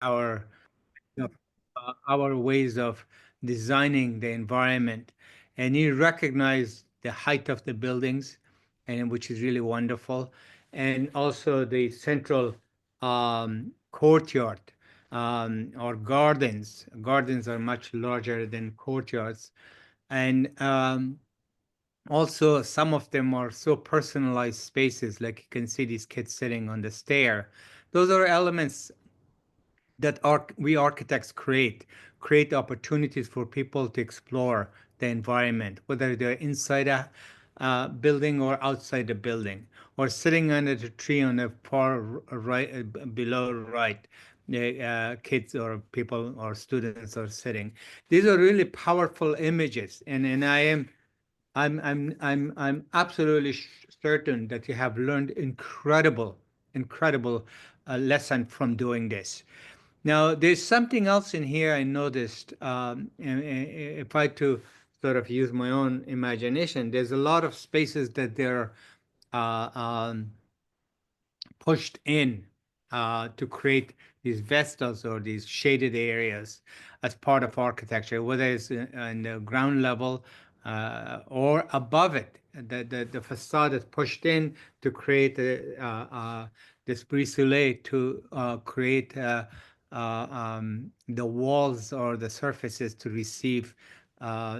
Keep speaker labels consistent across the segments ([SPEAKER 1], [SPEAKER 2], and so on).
[SPEAKER 1] our our ways of designing the environment, and you recognize the height of the buildings, and which is really wonderful, and also the central courtyard or gardens. Gardens are much larger than courtyards, and also some of them are so personalized spaces, like you can see these kids sitting on the stair. Those are elements that we architects create opportunities for people to explore the environment, whether they're inside a building or outside the building, or sitting under the tree on the far right, below right. The kids or people or students are sitting. These are really powerful images, and I'm absolutely certain that you have learned incredible lesson from doing this. Now, there's something else in here I noticed. If I to sort of use my own imagination, there's a lot of spaces that they're uh, um, pushed in to create these vestas or these shaded areas as part of architecture, whether it's in the ground level or above it. The facade is pushed in to create this brise-soleil to create the walls or the surfaces to receive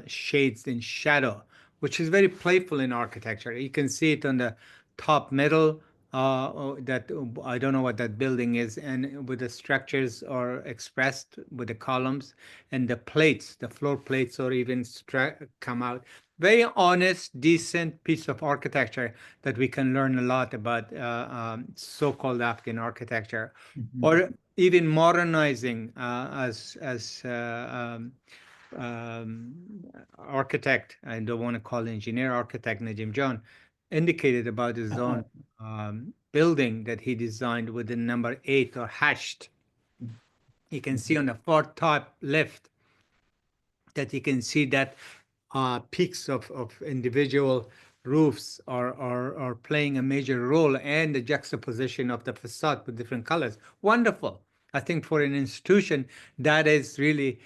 [SPEAKER 1] shades and shadow, which is very playful in architecture. You can see it on the top middle, that I don't know what that building is, and with the structures are expressed with the columns and the plates, the floor plates, or even come out. Very honest, decent piece of architecture that we can learn a lot about so-called Afghan architecture, or even modernizing um, architect, I don't want to call engineer, architect Najim John indicated about his own building that he designed with the number 8 or hashed. You can see on the far top left that you can see that peaks of individual roofs are playing a major role, and the juxtaposition of the facade with different colors. Wonderful. I think for an institution, that is really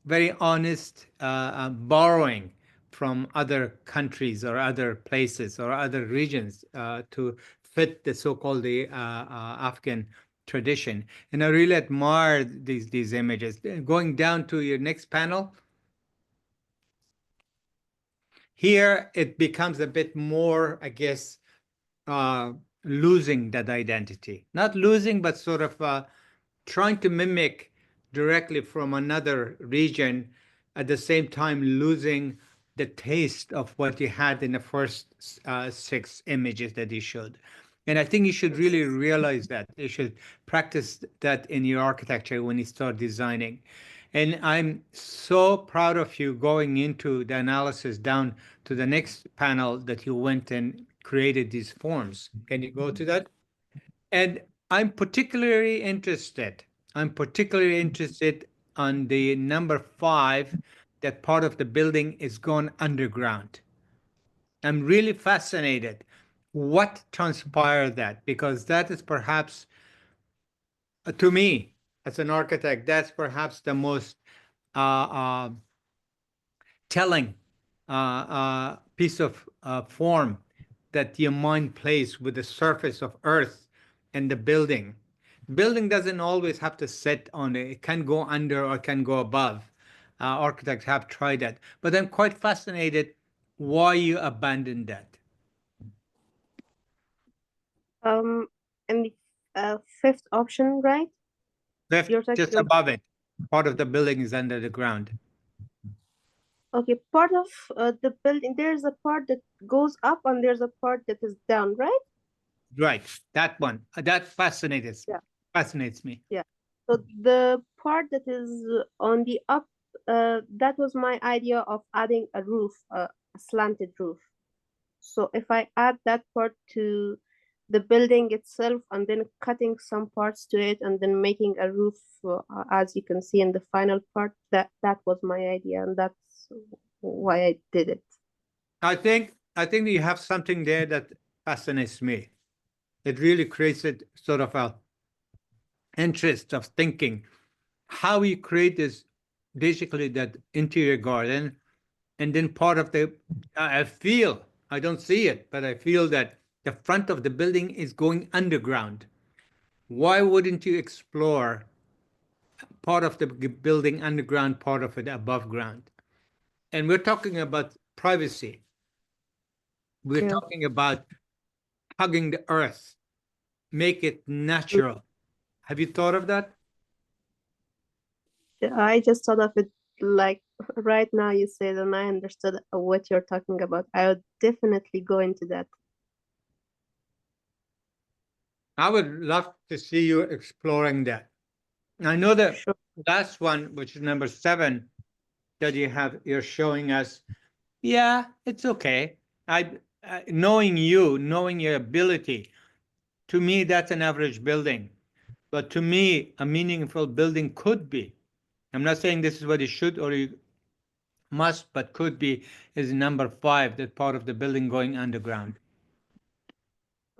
[SPEAKER 1] very honest borrowing from other countries or other places or other regions to fit the so-called Afghan tradition. And I really admire these images. Going down to your next panel, here it becomes a bit more, I guess, uh, losing that identity. Not losing, but sort of trying to mimic directly from another region, at the same time losing the taste of what you had in the first 6 images that you showed. And I think you should really realize that. You should practice that in your architecture when you start designing. And I'm so proud of you going into the analysis down to the next panel that you went and created these forms. Can you go to that? And I'm particularly interested. I'm particularly interested on the number 5, that part of the building is gone underground. I'm really fascinated what transpired that, because that is perhaps, to me, as an architect, that's perhaps the most uh, uh, telling piece of form that your mind plays with the surface of Earth and the building. Building doesn't always have to sit on it. It can go under or can go above. Architects have tried that. But I'm quite fascinated why you abandoned that.
[SPEAKER 2] Um, and the fifth option, right?
[SPEAKER 1] Left
[SPEAKER 2] You're
[SPEAKER 1] just
[SPEAKER 2] talking.
[SPEAKER 1] above it. Part of the building is under the ground.
[SPEAKER 2] Okay, part of the building, there's a part that goes up and there's a part that is down, right?
[SPEAKER 1] Right. That one. That
[SPEAKER 2] Yeah,
[SPEAKER 1] fascinates me.
[SPEAKER 2] yeah. So the part that is on the up, that was my idea of adding a roof, a slanted roof. So if I add that part to the building itself and then cutting some parts to it and then making a roof, as you can see in the final part, that was my idea, and that's why I did it.
[SPEAKER 1] I think you have something there that fascinates me. It really creates a sort of a interest of thinking how you create this, basically that interior garden, and then part of the, I feel, I don't see it, but I feel that the front of the building is going underground. Why wouldn't you explore part of the building underground, part of it above ground? And we're talking about privacy. We're
[SPEAKER 2] Yeah.
[SPEAKER 1] talking about hugging the earth, make it natural. Have you thought of that?
[SPEAKER 2] I just thought of it like right now you said, and I understood what you're talking about. I would definitely go into that.
[SPEAKER 1] I would love to see you exploring that. I know the
[SPEAKER 2] Sure.
[SPEAKER 1] last one, which is number 7, that you're showing us. Yeah, it's okay. Knowing you, knowing your ability, to me, that's an average building. But to me, a meaningful building could be. I'm not saying this is what you should or you must, but could be, is number 5, that part of the building going underground.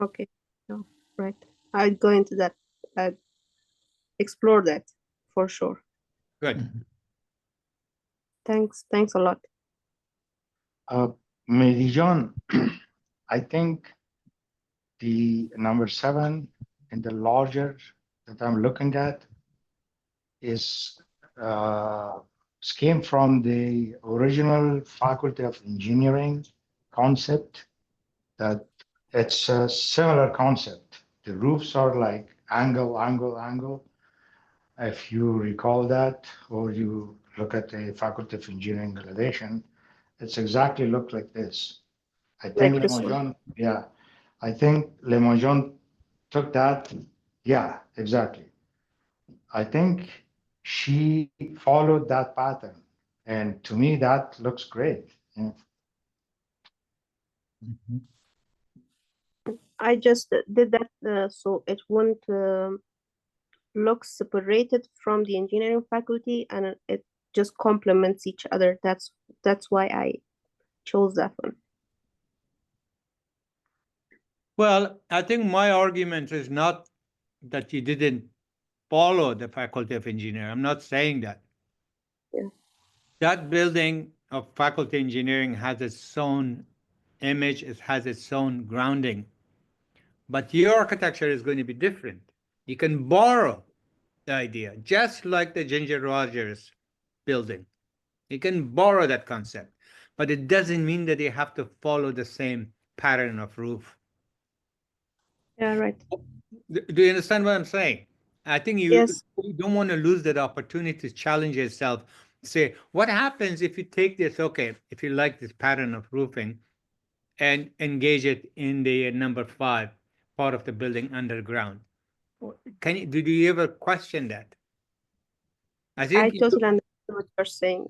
[SPEAKER 2] Okay. No, right. I'd go into that. I'd explore that for sure.
[SPEAKER 1] Good.
[SPEAKER 2] Thanks. Thanks a lot.
[SPEAKER 3] Maybe John, I think the number 7 in the larger that I'm looking at is came from the original Faculty of Engineering concept, that it's a similar concept. The roofs are like angle. If you recall that, or you look at the Faculty of Engineering elevation, it's exactly look like this. I think
[SPEAKER 2] Like this one.
[SPEAKER 3] Lemonjon, yeah, I think Lemonjon took that. Yeah, exactly. I think she followed that pattern. And to me, that looks great. Yeah.
[SPEAKER 2] I just did that so it won't look separated from the engineering faculty, and it just complements each other. That's why I chose that one.
[SPEAKER 1] Well, I think my argument is not that you didn't follow the Faculty of Engineering. I'm not saying that.
[SPEAKER 2] Yeah.
[SPEAKER 1] That building of Faculty Engineering has its own image, it has its own grounding. But your architecture is going to be different. You can borrow the idea, just like the Ginger Rogers building. You can borrow that concept, but it doesn't mean that you have to follow the same pattern of roof.
[SPEAKER 2] Yeah, right.
[SPEAKER 1] Do you understand what I'm saying? I think
[SPEAKER 2] Yes.
[SPEAKER 1] you don't want to lose that opportunity to challenge yourself. Say, what happens if you take this, okay, if you like this pattern of roofing, and engage it in the number 5 part of the building underground? Did you ever question that? I
[SPEAKER 2] I
[SPEAKER 1] think
[SPEAKER 2] totally understand what you're saying.